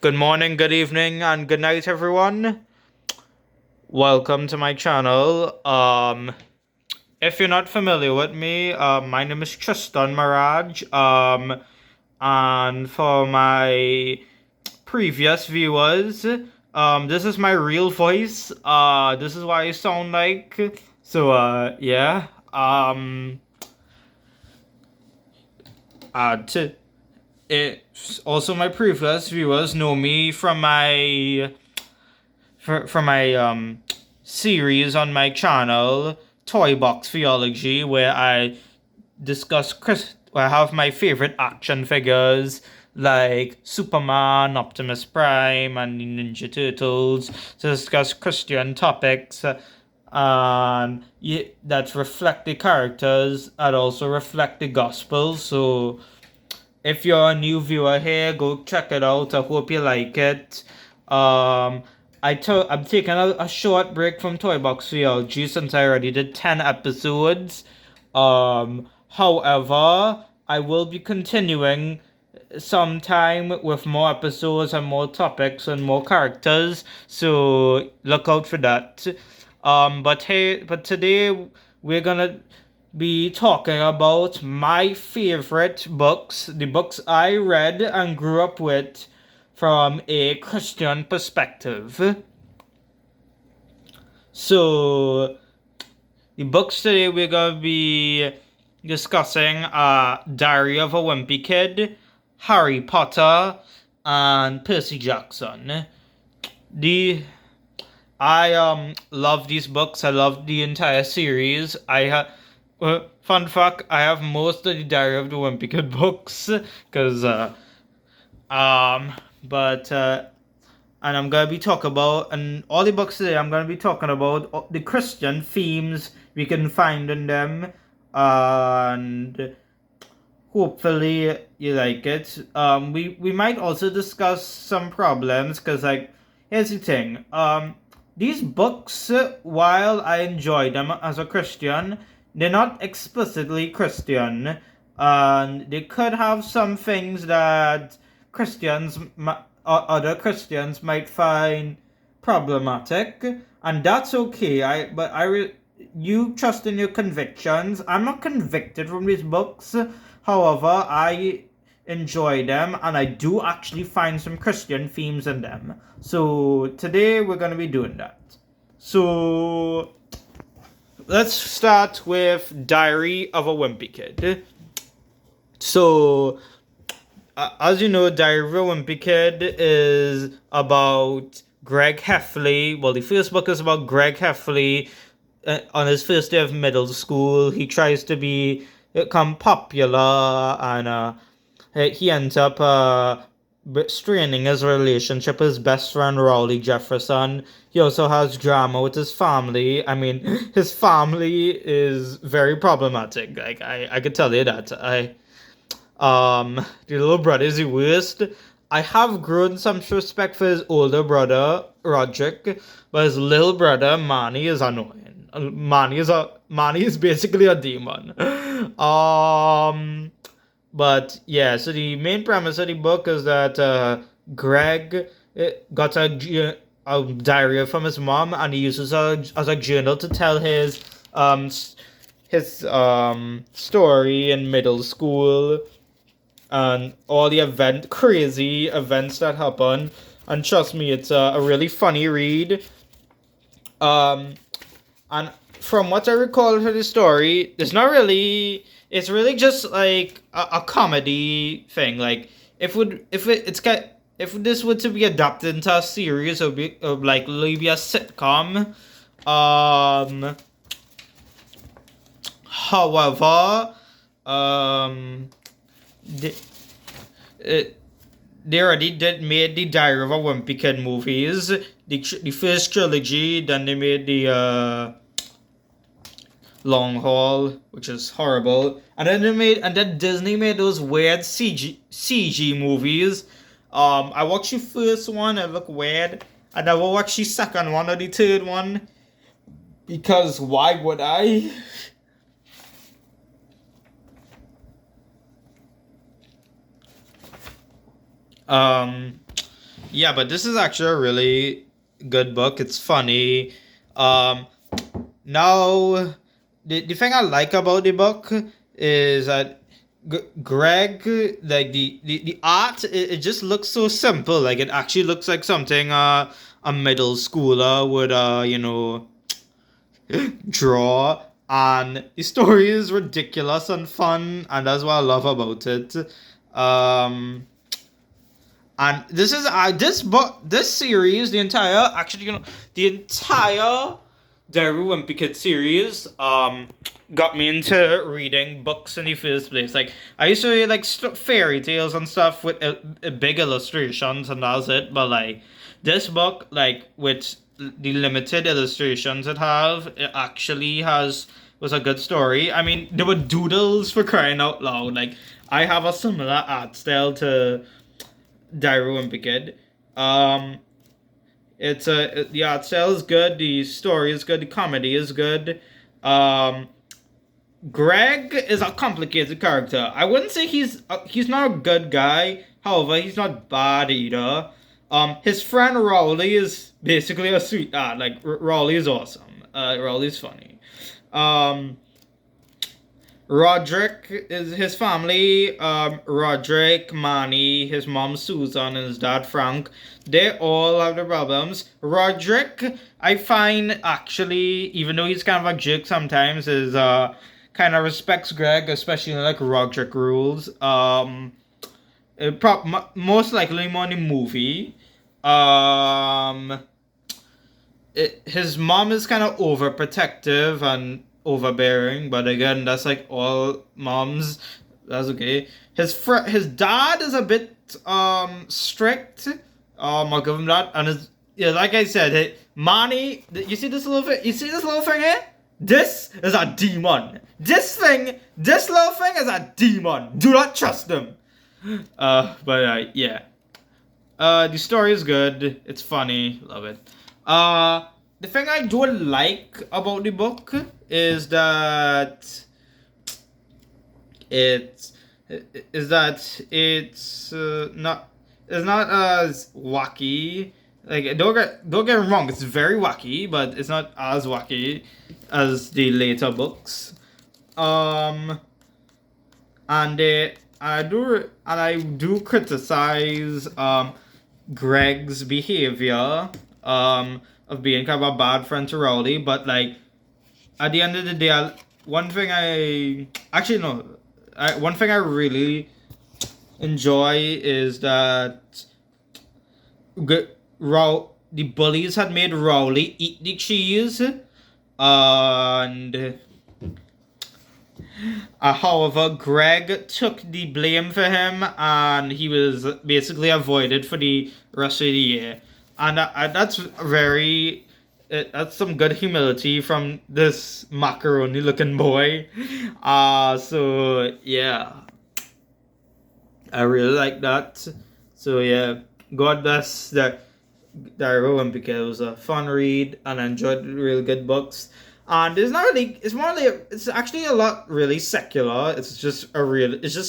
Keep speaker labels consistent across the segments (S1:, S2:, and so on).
S1: Good morning, good evening, and good night, everyone. Welcome to my channel. If you're not familiar with me, my name is Tristan Mirage. And for my previous viewers, this is my real voice. This is what I sound like. So, yeah. To it also my previous viewers know me from my from my series on my channel, Toy Box Theology, where I where I have my favorite action figures like Superman, Optimus Prime, and the Ninja Turtles to discuss Christian topics and that reflect the characters and also reflect the gospel. So if you're a new viewer here, go check it out. I hope you like it. Um, I'm taking a short break from Toy Box Theology since I already did 10 episodes. However, I will be continuing sometime with more episodes and more topics and more characters. So look out for that. But today we're gonna be talking about my favorite books, the books I read and grew up with from a Christian perspective. So, the books today we're going to be discussing are Diary of a Wimpy Kid, Harry Potter, and Percy Jackson. The I love these books. I love the entire series. Fun fact, I have most of the Diary of the Wimpy Kid books because um but and I'm gonna be talking about and all the books today. I'm gonna be talking about the Christian themes we can find in them, and hopefully you like it. We might also discuss some problems because here's the thing. These books, while I enjoy them as a Christian, they're not explicitly Christian, and they could have some things that other Christians might find problematic, and that's okay. You trust in your convictions. I'm not convicted from these books. However, I enjoy them and I do actually find some Christian themes in them. So today we're going to be doing that. So let's start with Diary of a Wimpy Kid. So, as you know, Diary of a Wimpy Kid is about Greg Heffley. Well, the first book is about Greg Heffley. On his first day of middle school, he tries to become popular, and he ends up straining his relationship with his best friend Rowley Jefferson. He also has drama with his family. I mean, his family is very problematic. Like I could tell you that. The little brother is the worst. I have grown some respect for his older brother Roderick, but his little brother Manny is annoying. Manny is basically a demon. But yeah, so the main premise of the book is that Greg got a diary from his mom, and he uses it as a journal to tell his story in middle school and all the crazy events that happen. And trust me, it's a really funny read. Um, and from what I recall of the story, it's not really. It's really just like a comedy thing. Like if this were to be adapted into a series, it would likely be a sitcom. Um, However, um, the, it, they already did made the Diary of a Wimpy Kid movies. The first trilogy, then they made the Long Haul, which is horrible, and then Disney made those weird CG movies. I watched the first one, it looked weird. I never watched the second one or the third one because why would I? Um, Yeah, but this is actually a really good book. It's funny. Um, Now, the thing I like about the book is that Greg, like the art, it just looks so simple. Like it actually looks like something a middle schooler would draw. And the story is ridiculous and fun, and that's what I love about it. Um, and this series, the entire Daru Wimpy Kid series got me into reading books in the first place. Like I used to read like fairy tales and stuff with big illustrations, and that's it. But like this book, like with the limited illustrations it actually has was a good story. I mean, there were doodles for crying out loud. Like I have a similar art style to Daru and Begid. Um, the art style is good, the story is good, the comedy is good. Um, Greg is a complicated character. I wouldn't say he's not a good guy. However, he's not bad either. His friend Rowley is basically a sweetheart. Like Rowley is awesome. Rowley's funny. Um, Roderick is his family. Roderick, Manny, his mom Susan, and his dad Frank. They all have their problems. Roderick, I find actually, even though he's kind of a jerk sometimes, is kind of respects Greg, especially like Roderick rules. Most likely more in the movie. Um, his mom is kind of overprotective and overbearing, but again, that's like all moms. That's okay. His dad is a bit strict. I'll give him that. And his yeah, like I said, Manny. You see this little thing? You see this little thing here? This is a demon. This little thing is a demon. Do not trust them. Yeah. The story is good. It's funny. Love it. The thing I don't like about the book is that it's not as wacky. Like don't get me wrong, it's very wacky, but it's not as wacky as the later books. Um, and I do criticize Greg's behavior of being kind of a bad friend to Rowley, but like at the end of the day, one thing I actually no, one thing I really enjoy is that the bullies had made Rowley eat the cheese, and however, Greg took the blame for him, and he was basically avoided for the rest of the year. And that's very. That's some good humility from this macaroni-looking boy. So yeah, I really like that. So yeah, God bless Daryl and because it was a fun read and I enjoyed really good books. And it's not really. It's more like it's actually a lot really secular. It's just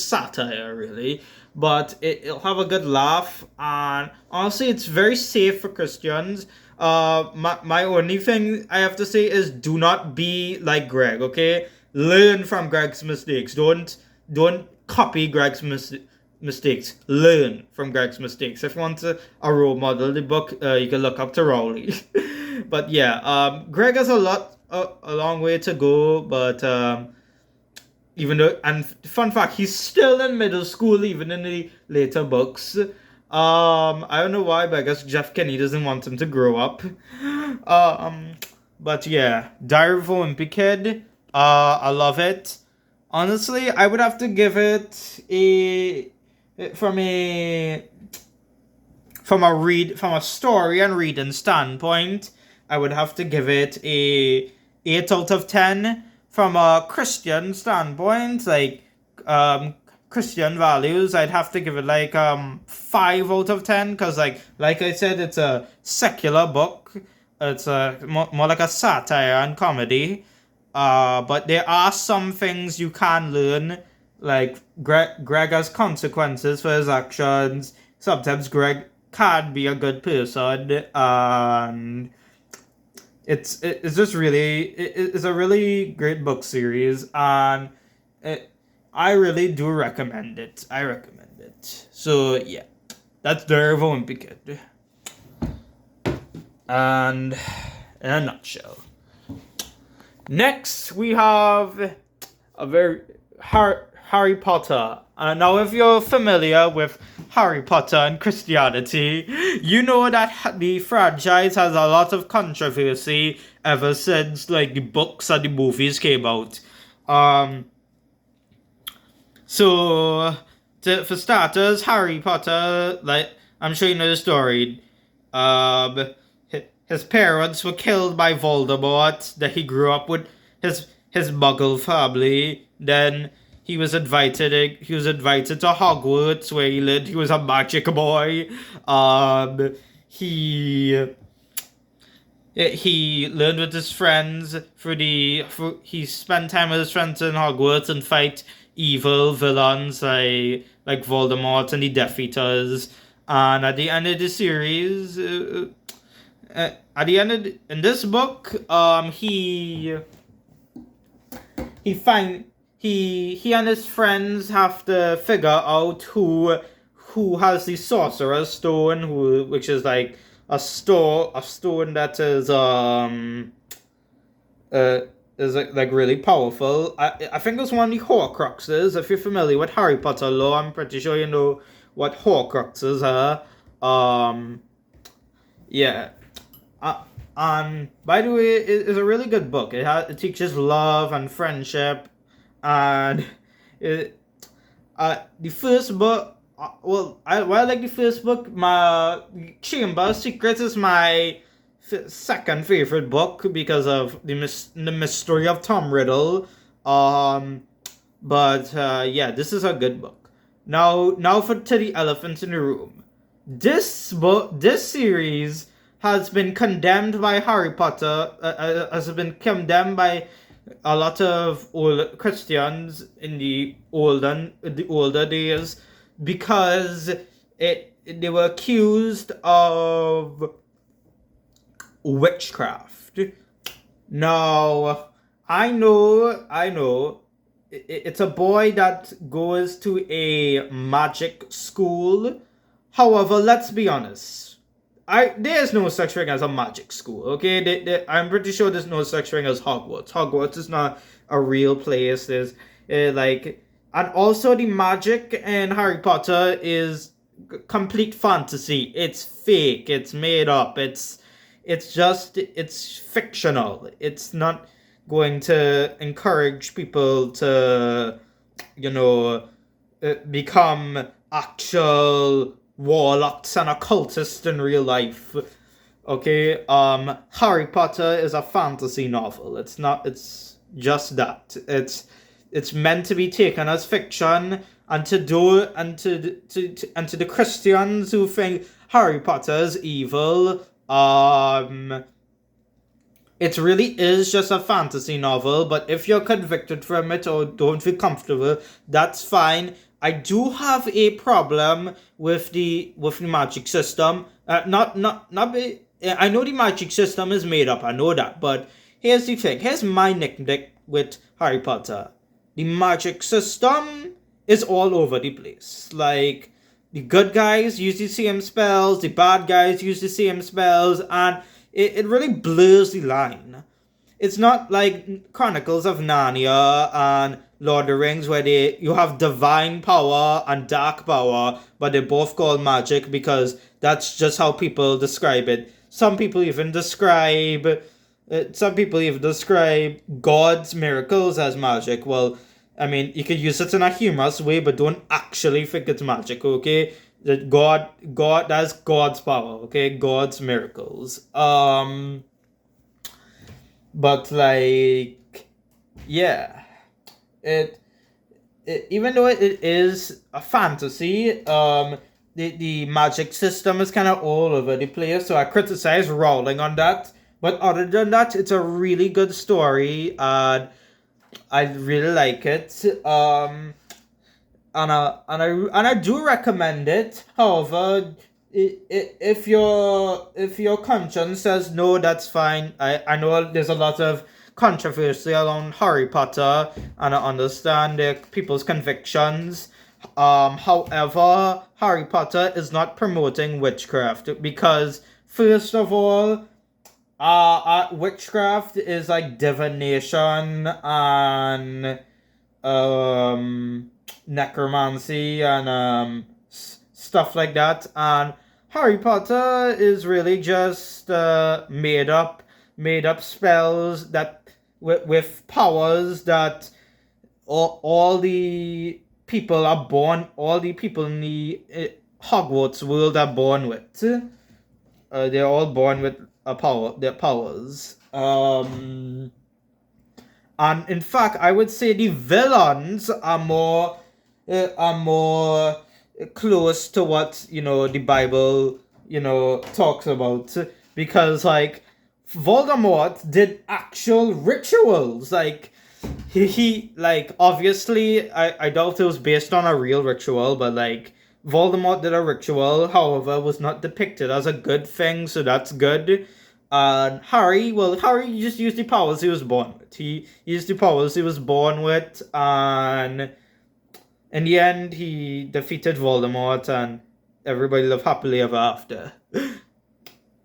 S1: satire really, but it'll have a good laugh. And honestly, it's very safe for Christians. My only thing I have to say is do not be like Greg. Okay, learn from Greg's mistakes. Don't copy Greg's mistakes. Learn from Greg's mistakes. If you want a role model, the book you can look up to Rowley. But yeah, Greg has a long way to go, but even though, and fun fact, he's still in middle school even in the later books. I don't know why, but I guess Jeff Kinney doesn't want him to grow up. But yeah, Diary of a Wimpy Kid. I love it. Honestly, I would have to give it from a story and reading standpoint. I would have to give it a 8 out of 10. From a Christian standpoint, like Christian values, I'd have to give it like 5 out of 10 because like I said, it's a secular book. It's more like a satire and comedy. But there are some things you can learn. Like Greg has consequences for his actions. Sometimes Greg can be a good person, and it's just really it's a really great book series, and I really do recommend it. I recommend it. So yeah, that's Der Wolmpikid. And in a nutshell. Next, we have a very Harry Potter. Now, if you're familiar with Harry Potter and Christianity, you know that the franchise has a lot of controversy ever since like the books and the movies came out. So for starters, Harry Potter, like I'm sure you know the story. His parents were killed by Voldemort. That he grew up with his Muggle family. Then he was invited to Hogwarts, where he lived. He was a magic boy. He learned with his friends he spent time with his friends in Hogwarts and fight evil villains like Voldemort and the Death Eaters. And at the end of the series, in this book, he and his friends have to figure out who has the Sorcerer's Stone, which is like a stone that is like really powerful. I think it's one of the Horcruxes. If you're familiar with Harry Potter lore, I'm pretty sure you know what Horcruxes are. Yeah. And by the way, it's a really good book. It teaches love and friendship, and the first book. I like the first book. My Chamber of Secrets is my second favorite book because of the mystery of Tom Riddle. But yeah, this is a good book. Now to the elephant in the room. This series has been condemned by Harry Potter. Has been condemned by a lot of old Christians in the older days because they were accused of witchcraft. Now, I know, it's a boy that goes to a magic school. However, let's be honest. There's no such thing as a magic school, okay? I'm pretty sure there's no such thing as Hogwarts. Hogwarts is not a real place. There's and also the magic in Harry Potter is complete fantasy. It's fake. It's made up. It's fictional. It's not going to encourage people to, become actual warlocks and occultists in real life. Okay, Harry Potter is a fantasy novel. It's just that. It's meant to be taken as fiction, and to the Christians who think Harry Potter is evil, it really is just a fantasy novel. But if you're convicted from it or don't feel comfortable, that's fine. I do have a problem with the magic system. I know the magic system is made up. I know that, but here's the thing. Here's my nitpick with Harry Potter. The magic system is all over the place. Like, the good guys use the same spells, the bad guys use the same spells, and it really blurs the line. It's not like Chronicles of Narnia and Lord of the Rings, where you have divine power and dark power, but they're both called magic because that's just how people describe it. Some people even describe God's miracles as magic. Well, I mean, you could use it in a humorous way, but don't actually think it's magic, okay? That God, that's God's power, okay? God's miracles. But like, yeah. It even though it is a fantasy, the magic system is kind of all over the place, so I criticize Rowling on that. But other than that, it's a really good story, and I really like it. And I do recommend it. However, if your conscience says no, that's fine. I know there's a lot of controversy around Harry Potter, and I understand people's convictions. However, Harry Potter is not promoting witchcraft because, first of all, witchcraft is like divination and necromancy and stuff like that, and Harry Potter is really just made up spells that with powers that all the people are born, all the people in the Hogwarts world are born with. They're all born with their powers. And in fact, I would say the villains are more close to what the Bible talks about, because like Voldemort did actual rituals. Like he like, obviously I doubt it was based on a real ritual, but like Voldemort did a ritual, however was not depicted as a good thing, so that's good. And Harry just used the powers he was born with. He used the powers he was born with, and in the end he defeated Voldemort, and everybody lived happily ever after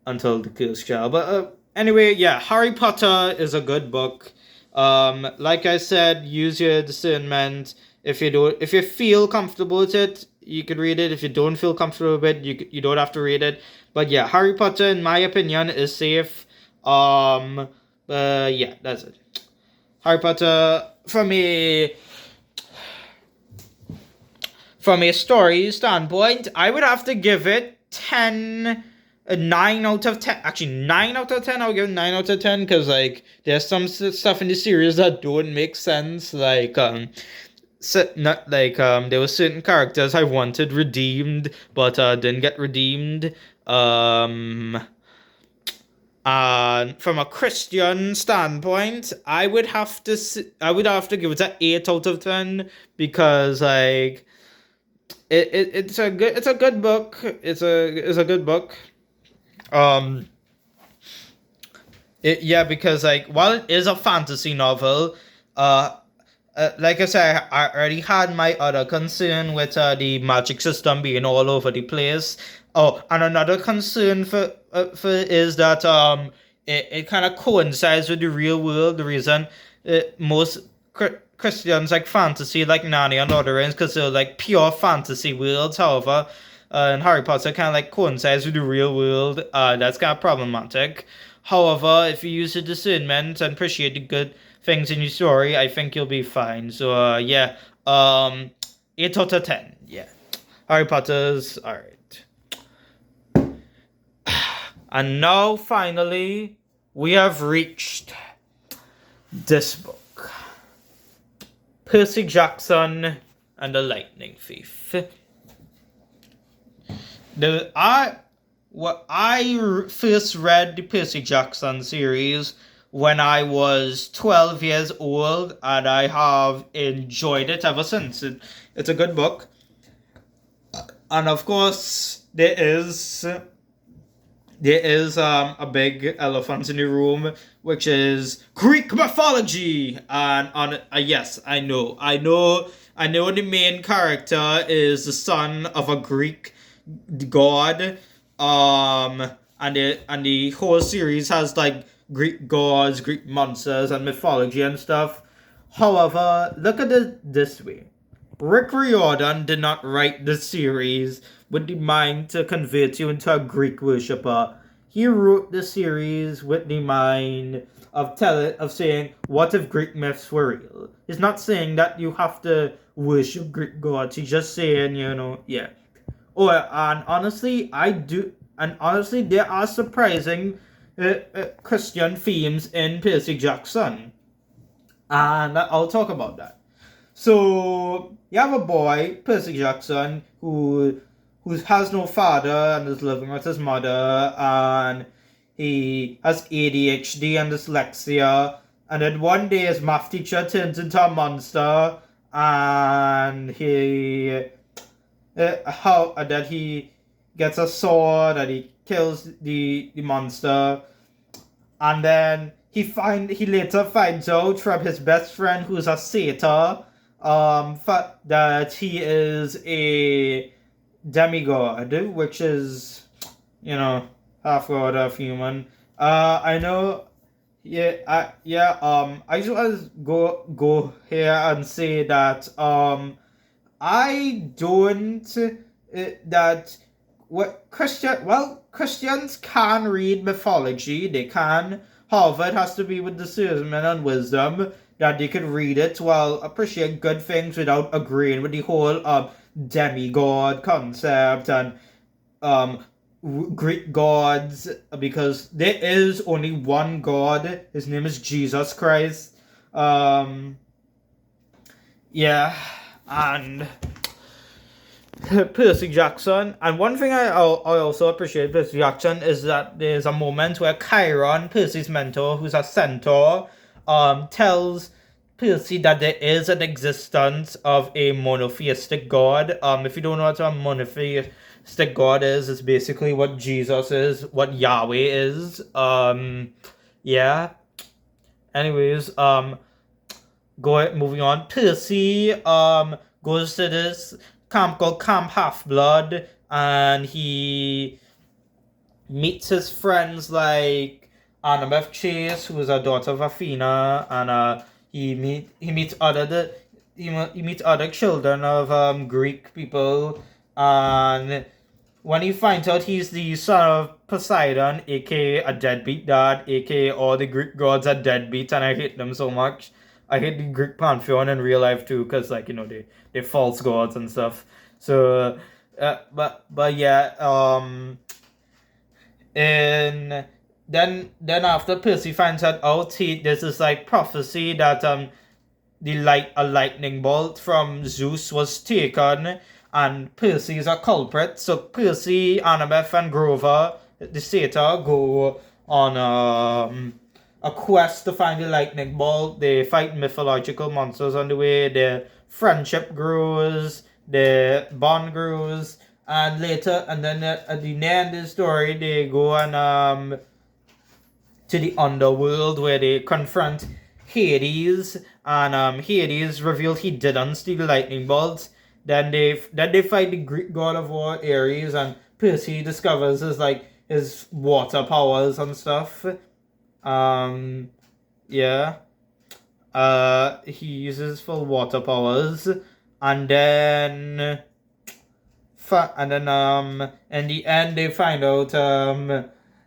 S1: until the Cursed Child. But anyway, yeah, Harry Potter is a good book. Like I said, use your discernment. If you feel comfortable with it, you could read it. If you don't feel comfortable with it, you don't have to read it. But yeah, Harry Potter, in my opinion, is safe. Yeah, that's it. Harry Potter, from a story standpoint, I would have to give it 9 out of 10. Actually, 9 out of 10. I'll give it 9 out of 10 because like there's some stuff in the series that don't make sense. Like there were certain characters I wanted redeemed but didn't get redeemed. And from a Christian standpoint, I would have to give it an 8 out of 10 because like it's a good book. It's a good book. Because like while it is a fantasy novel, like I said, I already had my other concern with the magic system being all over the place. Oh, and another concern for is that it kind of coincides with the real world. The reason most Christians like fantasy, like Narnia and Lord of the Rings, because they're like pure fantasy worlds. However, and Harry Potter kind of like coincides with the real world. That's kind of problematic. However, if you use your discernment and appreciate the good things in your story, I think you'll be fine. So yeah, 8 out of 10. Yeah, Harry Potter's alright. And now finally, we have reached this book, Percy Jackson and the Lightning Thief. I first read the Percy Jackson series when I was 12 years old, and I have enjoyed it ever since. It's a good book. And of course, there is a big elephant in the room, which is Greek mythology. And yes, I know the main character is the son of a Greek god. And the whole series has like Greek gods, Greek monsters, and mythology and stuff. However, look at it this way. Rick Riordan did not write the series with the mind to convert you into a Greek worshipper. He wrote the series with the mind of saying, what if Greek myths were real? He's not saying that you have to worship Greek gods. He's just saying, yeah. Oh, and honestly, there are surprising Christian themes in Percy Jackson, and I'll talk about that. So you have a boy, Percy Jackson, who has no father and is living with his mother, and he has ADHD and dyslexia, and then one day his math teacher turns into a monster, and he gets a sword and he kills the monster, and then he later finds out from his best friend, who's a satyr, that he is a demigod, which is, half god, half human. I know. I just want to go here and say that I don't that what Christians can read mythology, they can. However, it has to be with discernment and wisdom that they could read it while appreciate good things without agreeing with the whole demigod concept and Greek gods, because there is only one God. His name is Jesus Christ. And Percy Jackson. And one thing I also appreciate Percy Jackson is that there's a moment where Chiron, Percy's mentor, who's a centaur, tells Percy that there is an existence of a monotheistic God. If you don't know what a monotheistic God is, it's basically what Jesus is, what Yahweh is. Anyways, moving on. Percy goes to this camp called Camp Half-Blood, and he meets his friends like Annabeth Chase, who is a daughter of Athena, and he meets other children of Greek people, and when he finds out he's the son of Poseidon, aka a deadbeat dad, aka all the Greek gods are deadbeats, and I hate them so much. I hate the Greek pantheon in real life too, because they're false gods and stuff. So, and then after Percy finds out, there's this like prophecy that a lightning bolt from Zeus was taken, and Percy is a culprit. So Percy, Annabeth, and Grover, the satyr, go on a quest to find the lightning bolt. They fight mythological monsters on the way. Their friendship grows, their bond grows, and then at the end of the story, they go and to the underworld, where they confront Hades, and Hades revealed he didn't steal the lightning bolts. Then they fight the Greek god of war Ares, and Percy discovers his water powers and stuff. He uses full water powers, and then in the end they find out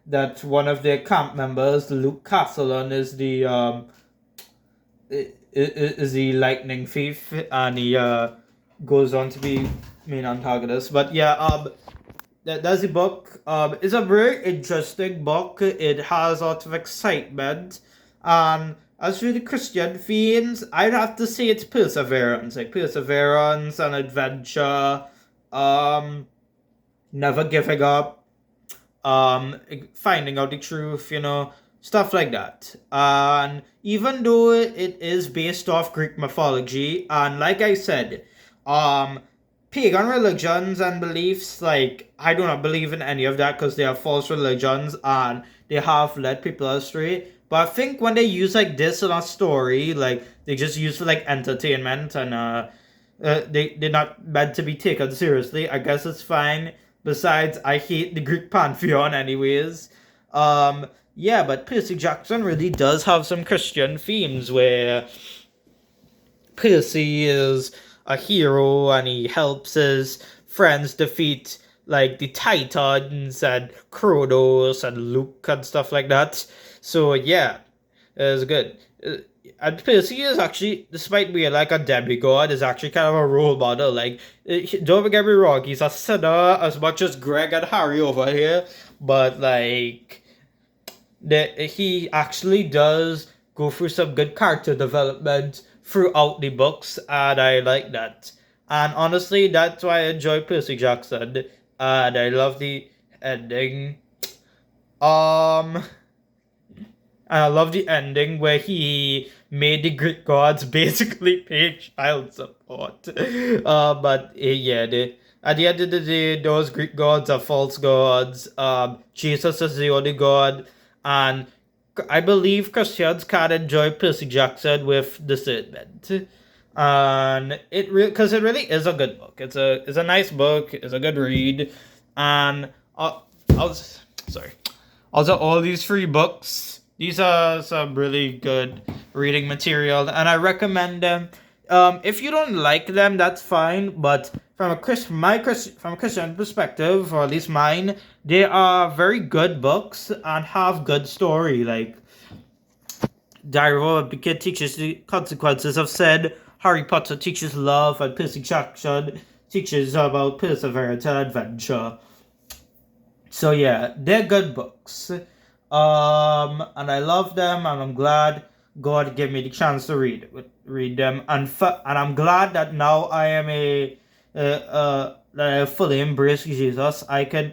S1: that one of their camp members, Luke Castellan, is the lightning thief, and he goes on to be main antagonist. But that's the book. It's a very interesting book. It has a lot of excitement. And as for the Christian themes, I'd have to say it's perseverance. Like perseverance and adventure. Never giving up. Finding out the truth, stuff like that. And even though it is based off Greek mythology, and like I said, pagan religions and beliefs, like, I do not believe in any of that because they are false religions and they have led people astray. But I think when they use like this in a story, like they just use for like entertainment, and they're not meant to be taken seriously, I guess it's fine. Besides, I hate the Greek pantheon anyways. But Percy Jackson really does have some Christian themes where Percy is a hero and he helps his friends defeat like the Titans and Kronos and Luke and stuff like that. So yeah, it's good. And Percy is actually, despite being like a demigod, is actually kind of a role model. Like, don't get me wrong, he's a sinner as much as Greg and Harry over here, but like, he actually does go through some good character development throughout the books, and I like that. And honestly, that's why I enjoy Percy Jackson, and I love the ending. And I love the ending where he made the Greek gods basically pay child support. At the end of the day, those Greek gods are false gods. Jesus is the only God, and I believe Christians can enjoy Percy Jackson with discernment. And because it really is a good book. It's a nice book. It's a good read, and I was sorry. Also, all these free books, these are some really good reading material, and I recommend them. If you don't like them, that's fine. But from from a Christian perspective, or at least mine, they are very good books and have good story. Like Diary of a Wicked teaches the consequences of sin. Harry Potter teaches love, and Percy Jackson teaches about perseverance and adventure. So yeah, they're good books. And I love them, and I'm glad God gave me the chance to read them, and I'm glad that now I am that I fully embrace Jesus. I can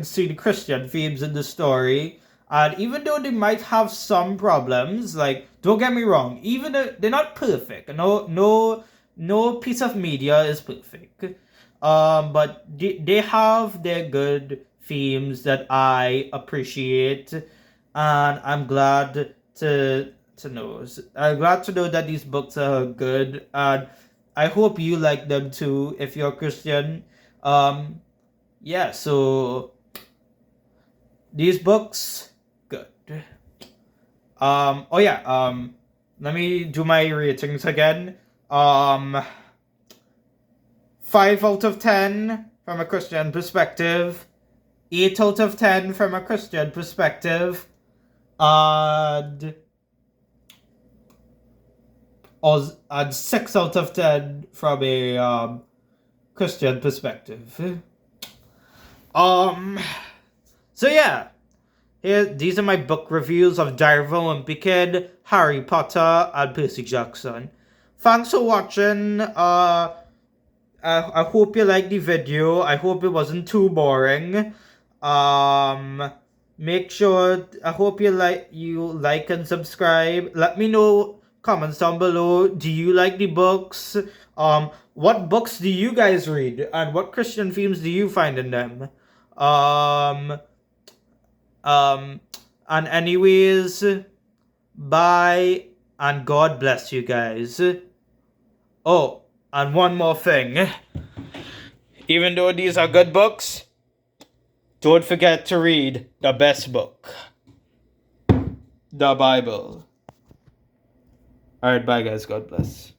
S1: see the Christian themes in the story, and even though they might have some problems, like don't get me wrong, even though they're not perfect, no piece of media is perfect. But they have their good themes that I appreciate, and I'm glad to know. I'm glad to know that these books are good, and I hope you like them too if you're a Christian. Yeah. So these books, good. Oh yeah. Let me do my ratings again. 5 out of 10 from a Christian perspective, 8 out of 10 from a Christian perspective, and, and 6 out of 10 from a Christian perspective. So yeah, these are my book reviews of Diary of a Wimpy Kid, Harry Potter, and Percy Jackson. Thanks for watching. I hope you liked the video. I hope it wasn't too boring. Make sure. I hope you like and subscribe. Let me know comments down below. Do you like the books? What books do you guys read, and what Christian themes do you find in them? And anyways, bye, and God bless you guys. Oh, and one more thing. Even though these are good books, don't forget to read the best book, the Bible. Alright, bye guys. God bless.